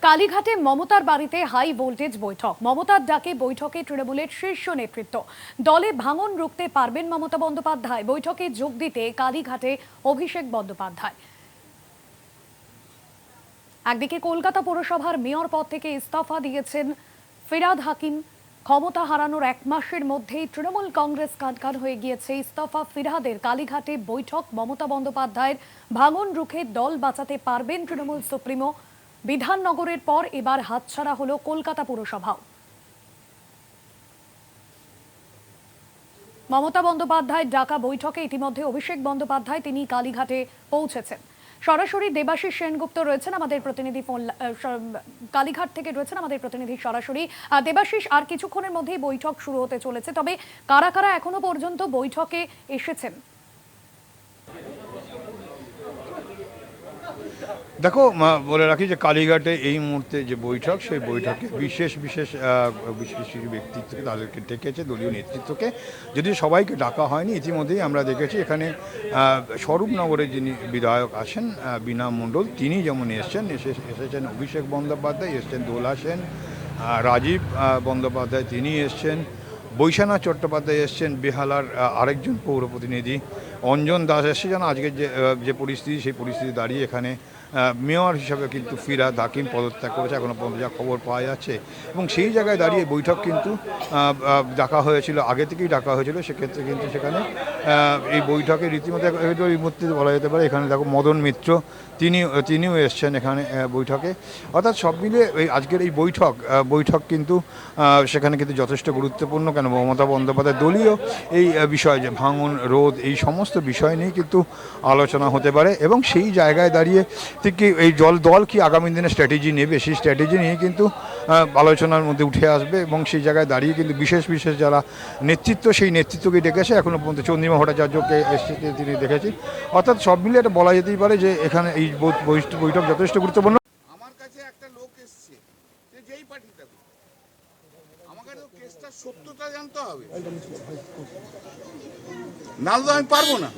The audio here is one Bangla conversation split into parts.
কালীঘাটে মমতার বাড়িতে হাই ভোল্টেজ বৈঠক। মমতার ডাকে বৈঠকে তৃণমূলের শীর্ষ নেতৃত্ব। দলে ভাঙন রুখতে পারবেন মমতা বন্দ্যোপাধ্যায়। বৈঠকে যোগ দিতে কালীঘাটে অভিষেক বন্দ্যোপাধ্যায়। একদিকে কলকাতা পৌরসভার মেয়র পদ থেকে ইস্তফা দিয়েছেন ফিরহাদ হাকিম। ক্ষমতা হারানোর এক মাসের মধ্যেই তৃণমূল কংগ্রেস কাঁদকান হয়ে গিয়েছে। ইস্তফা ফিরহাদের। কালীঘাটে বৈঠক মমতা বন্দ্যোপাধ্যায়ের। ভাঙন রুখে দল বাঁচাতে পারবেন তৃণমূল সুপ্রিমো। বিধাননগরের পর এবার হাতছাড়া হলো কলকাতা পুরসভাও। মমতা বন্দ্যোপাধ্যায়ের ডাকা বৈঠকে ইতিমধ্যে অভিষেক বন্দ্যোপাধ্যায় তিনি কালীঘাটে পৌঁছেছেন। সরাসরি দেবাশিস সেনগুপ্ত রয়েছেন আমাদের প্রতিনিধি, কালীঘাট থেকে রয়েছেন আমাদের প্রতিনিধি সরাসরি। দেবাশিস, আর কিছুক্ষণের মধ্যেই বৈঠক শুরু হতে চলেছে, তবে কারা কারা এখনো পর্যন্ত বৈঠকে এসেছেন? দেখো, বলে রাখি যে কালীঘাটে এই মুহূর্তে যে বৈঠক, সেই বৈঠকে বিশেষ বিশেষ ব্যক্তিত্বকে তাদেরকে ডেকেছে, দলীয় নেতৃত্বকে। যদিও সবাইকে ডাকা হয়নি, ইতিমধ্যেই আমরা দেখেছি এখানে স্বরূপনগরের যিনি বিধায়ক আছেন বীণা মণ্ডল, তিনি যেমন এসেছেন অভিষেক বন্দ্যোপাধ্যায়, এসছেন দোলা সেন, রাজীব বন্দ্যোপাধ্যায় তিনি এসছেন, বৈশানাথ চট্টোপাধ্যায় এসছেন, বেহালার আরেকজন পৌর প্রতিনিধি অঞ্জন দাস এসছে। যেন আজকের যে পরিস্থিতি, সেই পরিস্থিতি দাঁড়িয়ে এখানে মেয়র হিসাবে কিন্তু ফিরহাদ হাকিম পদত্যাগ করেছে এখনও পর্যন্ত যা খবর পাওয়া যাচ্ছে। এবং সেই জায়গায় দাঁড়িয়ে বৈঠক কিন্তু ডাকা হয়েছিল, আগে থেকেই ডাকা হয়েছিল। সেক্ষেত্রে কিন্তু সেখানে এই বৈঠকে রীতিমতো এই মুহূর্তে বলা যেতে পারে এখানে দেখো মদন মিত্র তিনিও এসছেন এখানে বৈঠকে। অর্থাৎ সব মিলে এই আজকের এই বৈঠক কিন্তু সেখানে কিন্তু যথেষ্ট গুরুত্বপূর্ণ। কেন মমতা বন্দ্যোপাধ্যায় দলীয় এই বিষয় যে ভাঙন রোধ, এই সমস্ত বিষয় নিয়ে কিন্তু আলোচনা হতে পারে। এবং সেই জায়গায় দাঁড়িয়ে ঠিক এই দল কি আগামী দিনে স্ট্র্যাটেজি নেবে, সেই স্ট্র্যাটেজি নিয়ে কিন্তু আলোচনার মধ্যে উঠে আসবে। এবং সেই জায়গায় দাঁড়িয়ে কিন্তু বিশেষ যারা নেতৃত্ব, সেই নেতৃত্বকে ডেকেছে। এখনও পর্যন্ত চন্দ্রিমা ভট্টাচার্যকে এসে তিনি দেখেছি। অর্থাৎ সব মিলে এটা বলা যেতেই পারে যে এখানে এই বৈঠক যথেষ্ট গুরুত্বপূর্ণ। আমার কাছে একটা লোক এসছে, যেই পার্টি থাকুক, আমাকে তো কেসটার সত্যতা জানতে হবে, নাহলে তো আমি পারবো না।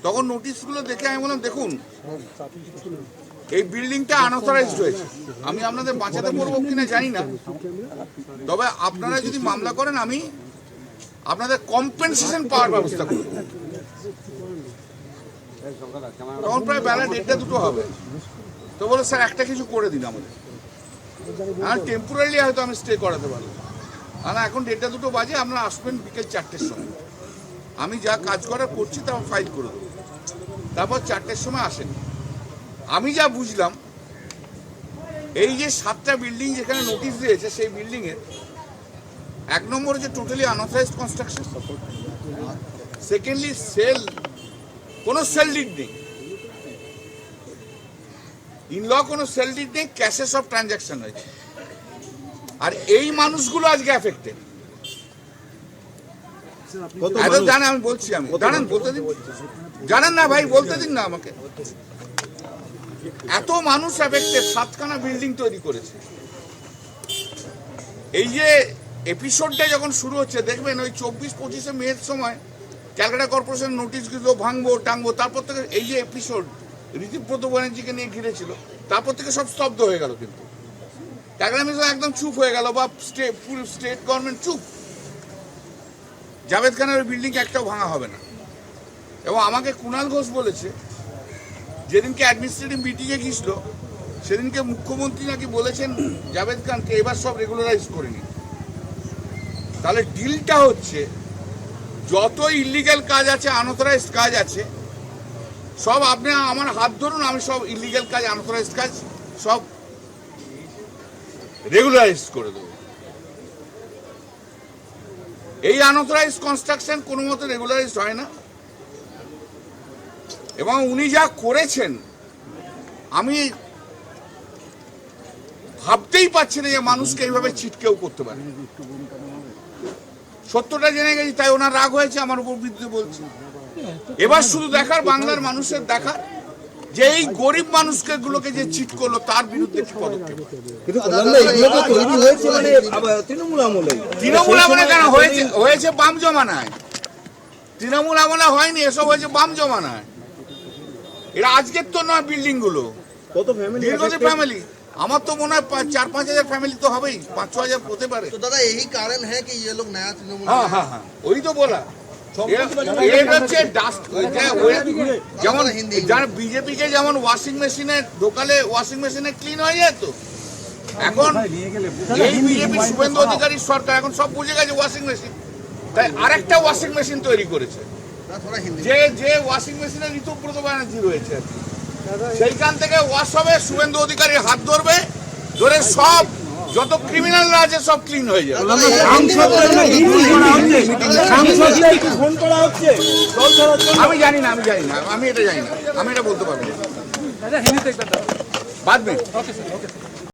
তখন নোটিশগুলো দেখে আমি বললাম, দেখুন এই বিল্ডিংটা আনঅথরাইজড হয়েছে, আমি আপনাদের বাঁচাতে পারবো কিনা জানি না, তবে আপনারা যদি মামলা করেন আমি আপনাদের কম্পেনসেশন পাওয়ার ব্যবস্থা করব। তখন প্রায় বেলা 1:30-2 হবে। তো বলে, স্যার একটা কিছু করে দিন আমাদের, টেম্পোরারি হয়তো আমি স্টে করাতে পারবো। এখন 1:30-2 বাজে, আপনারা আসবেন বিকেল 4টের সময়, আমি যা কাজ করার করছি তা ফাইল করে দেবো। তারপর 4টের সময় আসেন। আমি যা বুঝলাম, এই যে 7টা বিল্ডিং যেখানে নোটিশ দিয়েছে, সেই বিল্ডিংয়ের 1 নম্বরে যে টোটালি আনঅথরাইজড কনস্ট্রাকশন, সেকেন্ডলি কোনো সেল ডিড নেই, ইনল কোনো সেল ডিড নেই, ক্যাশেস অফ ট্রানজাকশন হয়েছে। আর এই মানুষগুলো আজকে অ্যাফেক্টেড। জানেন, আমি বলছি, আমি জানেন বলতে দিন, জানেন না ভাই, বলতে দিন না আমাকে। এত মানুষ অ্যাফেক্টেড, 7খানা বিল্ডিং তৈরি করেছে। এই যে এপিসোডটা যখন শুরু হচ্ছে, দেখবেন ওই 24-25 মের সময় ক্যালকাটা কর্পোরেশন নোটিশ দিল ভাঙবো টাঙবো, তারপর থেকে এই যে এপিসোড ঋতিব্রত ব্যানার্জিকে নিয়ে ঘিরেছিল, তারপর থেকে সব স্তব্ধ হয়ে গেল। কিন্তু ক্যালকাটা মিশন একদম চুপ হয়ে গেল, বা ফুল স্টেট গভর্নমেন্ট চুপ। জাভেদ খানের ওই বিল্ডিং একটাও ভাঙা হবে না। এবং আমাকে কুণাল ঘোষ বলেছে, যেদিনকে অ্যাডমিনিস্ট্রেটিভ মিটিংয়ে গিয়েছিল, সেদিনকে মুখ্যমন্ত্রী নাকি বলেছেন জাভেদ খানকে এবার সব রেগুলারাইজ করে নিন। তাহলে ডিলটা হচ্ছে, যত ইলিগ্যাল কাজ আছে, আনঅথরাইজড কাজ আছে, সব আপনি আমার হাত ধরুন, আমি সব ইলিগ্যাল কাজ, আনঅথরাইজড কাজ সব রেগুলারাইজ করে দেবো। এই আনঅথরাইজড কনস্ট্রাকশন কোনো মতো রেগুলারাইজড হয় না। এবং উনি যা করেছেন, আমি ভাবতেই পারছি না যে মানুষকে এইভাবে চিটকেও করতে পারে। সত্যটা জেনে গেছি, তাই ওনার রাগ হয়েছে, আমার উপর বিরুদ্ধে বলছে। এবার শুধু দেখার, বাংলার মানুষের দেখার, যে এই গরিব মানুষকে গুলোকে যে চিট করলো, তার বিরুদ্ধে কি পদক্ষেপ। তৃণমূল আমলে কেন হয়েছে? বাম জমানায়। তৃণমূল আমলে হয়নি, এসব হয়েছে বাম জমানায়। এরা আজকের তো নয় বিল্ডিং গুলো, কত ফ্যামিলি দীর্ঘদিন ফ্যামিলি। আমার তো মনে হয় 4-5 হাজার ফ্যামিলি তো হবেই, 5-6 হাজার হতে পারে। तो दादा यही कारण है कि ये लोग नया तृणमूल হ্যাঁ হ্যাঁ হ্যাঁ, ওই তো বলা এর হচ্ছে ডাস্ট। যেমন যারা বিজেপি কে যেমন ওয়াশিং মেশিনে ঢোকালে ওয়াশিং মেশিনে ক্লিন হয়ে যায়, তো এখন এই বিজেপি শুভেন্দু অধিকারীর সরকার এখন সব বুঝে গেছে ওয়াশিং মেশিন, তাই আরেকটা ওয়াশিং মেশিন তৈরি করেছে। थोड़ा हिंदी যে ওয়াশিং মেশিনে ঋতুব্রত ব্যানার্জি রয়েছে আর কি। সেইখান থেকে ওয়াশ হবে, শুভেন্দু অধিকারীর হাত ধরবে, ধরে সব যত ক্রিমিনালরা আছে সব ক্লিন হয়ে যাবে। ফোন করা হচ্ছে আমি জানি না, আমি এটা জানি না, আমি এটা বলতে পারবো না। বাদ মে